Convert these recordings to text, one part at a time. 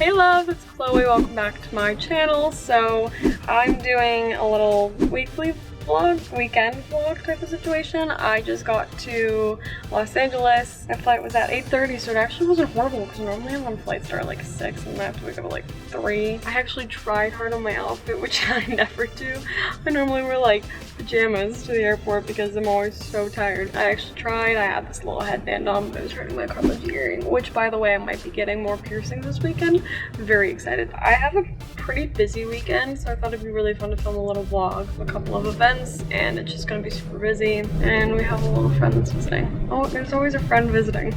Hey love, it's Chloe. Welcome back to my channel. So I'm doing a little weekly vlog, weekend vlog type of situation. I just got to Los Angeles. My flight was at 8:30, so it actually wasn't horrible because normally I'm on flights start at like 6 and I have to wake up at like 3. I actually tried hard on my outfit, which I never do. I normally wear like pajamas to the airport because I'm always so tired. I actually tried. I had this little headband on, but I was hurting my cartilage earring, which by the way, I might be getting more piercings this weekend. I'm very excited. I have a pretty busy weekend, so I thought it'd be really fun to film a little vlog of a couple of events, and it's just gonna be super busy. And we have a little friend that's visiting. Oh, there's always a friend visiting.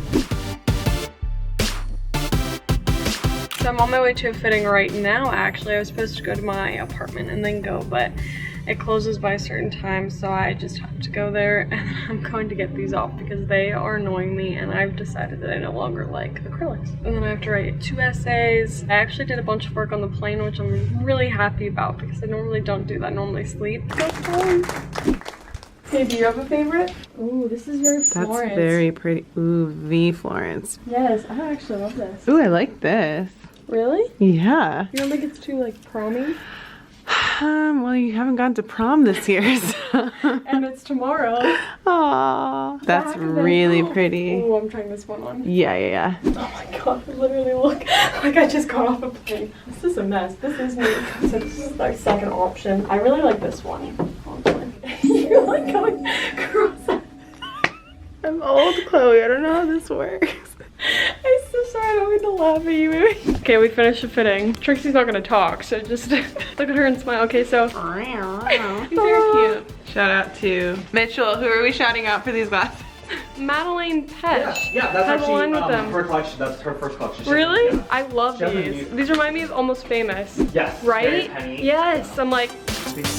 So I'm on my way to a fitting right now. Actually, I was supposed to go to my apartment and then go, but it closes by a certain time, so I just have to go there, and I'm going to get these off because they are annoying me, and I've decided that I no longer like acrylics. And then I have to write 2 essays. I actually did a bunch of work on the plane, which I'm really happy about because I normally don't do that. I normally sleep. Hey, do you have a favorite? Ooh, this is very Florence. That's very pretty. Ooh, V Florence. Yes, I actually love this. Ooh, I like this. Really? Yeah. You don't think it's too like prom-y? Well, you haven't gone to prom this year, so. And it's tomorrow. Aww. That's really pretty. Oh, I'm trying this one on. Yeah. Oh my god, I literally look like I just got off a plane. This is a mess. This is me. So this is my second option. I really like this one. You're like going across. I'm old, Chloe. I don't know how this works. I'm so sorry, I don't mean to laugh at you, baby. Okay, we finished the fitting. Trixie's not gonna talk, so just look at her and smile. Okay, so. He's very cute. Shout out to Mitchell. Who are we shouting out for these glasses? Madeleine Pesh. Yeah, that's has actually one with them. her collection. That's her first collection. Really? Yeah. I love these. These remind me of Almost Famous. Yes. Right? Yes. Yeah. I'm like,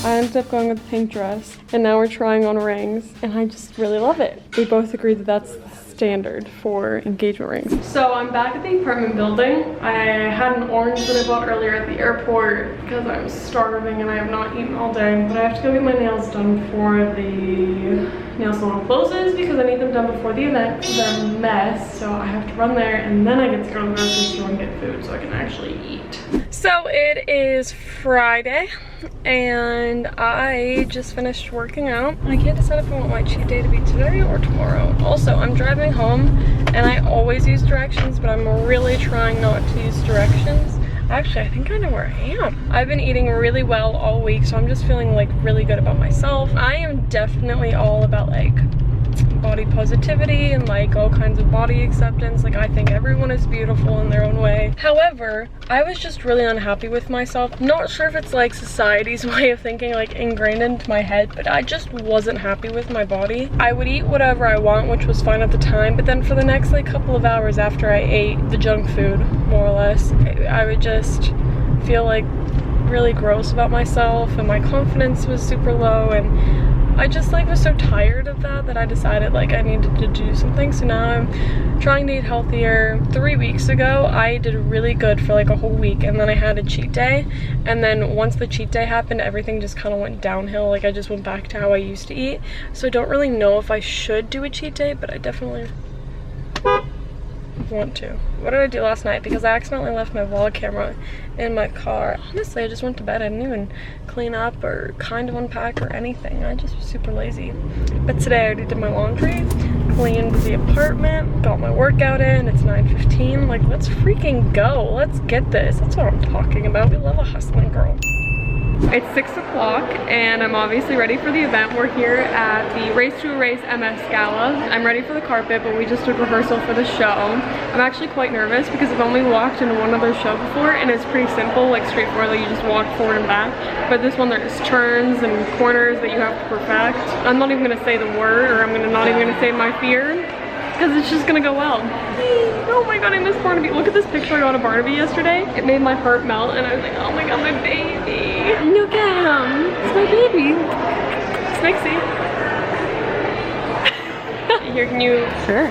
I ended up going with the pink dress, and now we're trying on rings, and I just really love it. We both agree that that's standard for engagement rings. So I'm back at the apartment building. I had an orange that I bought earlier at the airport because I was starving and I have not eaten all day. But I have to go get my nails done before the nail salon closes because I need them done before the event. They're a mess, so I have to run there and then I get to go to the grocery store and get food so I can actually eat. So it is Friday and I just finished working out. I can't decide if I want my cheat day to be today or tomorrow. Also, I'm driving home and I always use directions, but I'm really trying not to use directions. Actually, I think I know where I am. I've been eating really well all week, so I'm just feeling like really good about myself. I am definitely all about like body positivity and like all kinds of body acceptance. Like I think everyone is beautiful in their own way. However, I was just really unhappy with myself. Not sure if it's like society's way of thinking, like ingrained into my head, but I just wasn't happy with my body. I would eat whatever I want, which was fine at the time, but then for the next like couple of hours after I ate the junk food, more or less, I would just feel like really gross about myself and my confidence was super low, and I just like was so tired of that I decided like I needed to do something. So now I'm trying to eat healthier. 3 weeks ago I did really good for like a whole week, and then I had a cheat day, and then once the cheat day happened everything just kind of went downhill. Like I just went back to how I used to eat. So I don't really know if I should do a cheat day, but I definitely want to. What did I do last night? Because I accidentally left my vlog camera in my car. Honestly, I just went to bed. I didn't even clean up or kind of unpack or anything. I just was super lazy. But today I already did my laundry, cleaned the apartment, got my workout in. It's 9:15. Like, let's freaking go. Let's get this. That's what I'm talking about. We love a hustling girl. It's 6 o'clock and I'm obviously ready for the event. We're here at the Race to Erase MS Gala. I'm ready for the carpet, but we just did rehearsal for the show. I'm actually quite nervous because I've only walked in one other show before and it's pretty simple, like straightforward, like you just walk forward and back. But this one there's turns and corners that you have to perfect. I'm not even gonna say the word, or I'm not even gonna say my fear, because it's just gonna go well. Oh my god, I miss Barnaby. Look at this picture I got of Barnaby yesterday. It made my heart melt and I was like, oh my god, my baby. Look at him. It's my baby. Snixie. Here, can you? Sure.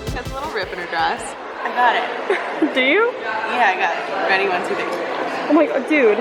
She has a little rip in her dress. I got it. Do you? Yeah, I got it. Ready, 1, 2, 3. Oh my god, dude.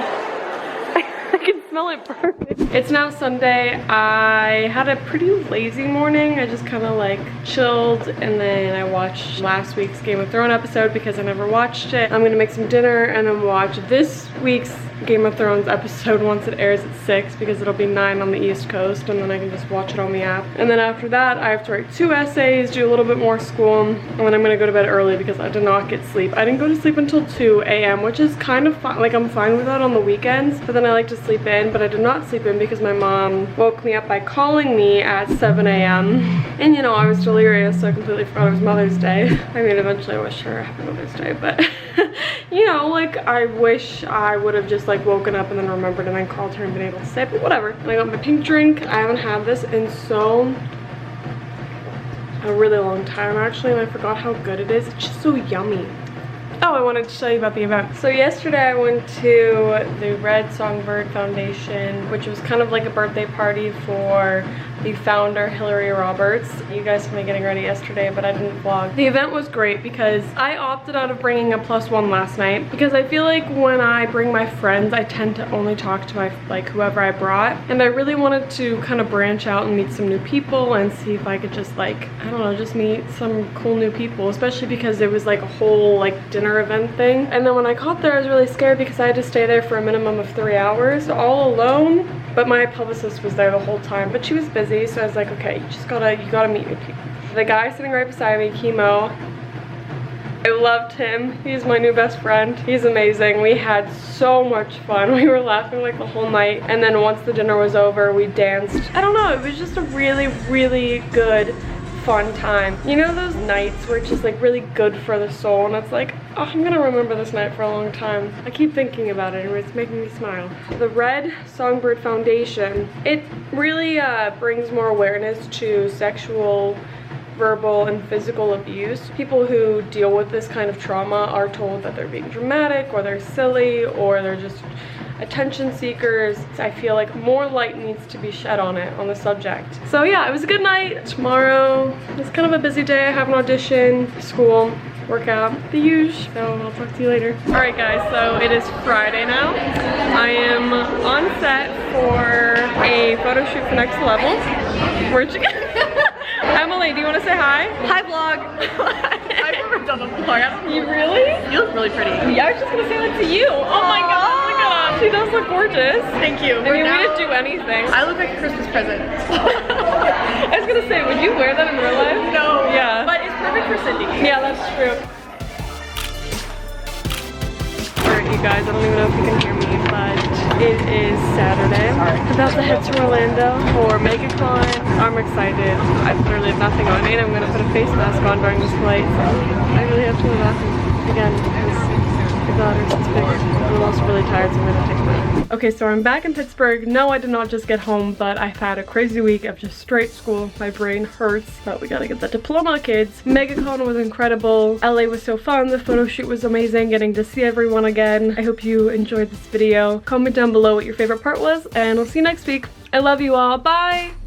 I can smell smell it perfect. It's now Sunday. I had a pretty lazy morning. I just kind of like chilled, and then I watched last week's Game of Thrones episode because I never watched it. I'm gonna make some dinner and then watch this week's Game of Thrones episode once it airs at 6 because it'll be 9 on the East Coast, and then I can just watch it on the app. And then after that, I have to write 2 essays, do a little bit more school, and then I'm gonna go to bed early because I did not get sleep. I didn't go to sleep until 2 a.m., which is kind of fine. Like, I'm fine with that on the weekends, but then I like to sleep in, but I did not sleep in because my mom woke me up by calling me at 7 a.m. And you know, I was delirious, so I completely forgot it was Mother's Day. I mean, eventually I wished her Happy Mother's Day, but you know, like, I wish I would have just like woken up and then remembered and then called her and been able to say it, but whatever. And I got my pink drink. I haven't had this in a really long time actually, and I forgot how good it is. It's just so yummy. Oh, I wanted to tell you about the event. So yesterday I went to the Red Songbird Foundation, which was kind of like a birthday party for the founder, Hillary Roberts. You guys saw me getting ready yesterday, but I didn't vlog. The event was great because I opted out of bringing a +1 last night because I feel like when I bring my friends, I tend to only talk to my, like, whoever I brought. And I really wanted to kind of branch out and meet some new people and see if I could just, like, I don't know, just meet some cool new people, especially because it was like a whole like dinner event thing. And then when I got there, I was really scared because I had to stay there for a minimum of 3 hours all alone. But my publicist was there the whole time, but she was busy, so I was like, okay, you gotta meet new people. The guy sitting right beside me, Chlo, I loved him. He's my new best friend. He's amazing. We had so much fun. We were laughing like the whole night, and then once the dinner was over, we danced. I don't know, it was just a really, really good, fun time. You know those nights where it's just like really good for the soul, and it's like, oh, I'm gonna remember this night for a long time. I keep thinking about it and it's making me smile. The Red Songbird Foundation, it really brings more awareness to sexual, verbal, and physical abuse. People who deal with this kind of trauma are told that they're being dramatic, or they're silly, or they're just attention seekers. I feel like more light needs to be shed on it, on the subject. So yeah, it was a good night. Tomorrow is kind of a busy day. I have an audition, school, workout, the usual. So I'll talk to you later. All right guys, so it is Friday now. I am on set for a photo shoot for Next Level. Where'd you Emily, do you want to say hi? Hi vlog. I've never done a vlog. You really? You look really pretty. Yeah, I was just gonna say that to you. Oh my god, look at her. She does look gorgeous. Thank you. I mean, we didn't do anything. I look like a Christmas present. I was gonna say, would you wear that in real life? No. Yeah. But it's perfect for Cindy. Yeah, that's true. Alright, you guys, I don't even know if you can hear me, but it is Saturday. I'm about to head to Orlando for MegaCon. I'm excited. I literally have nothing on me, and I'm gonna put a face mask on during this flight. I really have to go to the bathroom again because my daughter's is big. I'm also really tired, so I'm gonna take a nap. Okay, so I'm back in Pittsburgh. No, I did not just get home, but I've had a crazy week of just straight school. My brain hurts, but we gotta get that diploma, kids. MegaCon was incredible. LA was so fun. The photo shoot was amazing, getting to see everyone again. I hope you enjoyed this video. Comment down below what your favorite part was, and we'll see you next week. I love you all. Bye!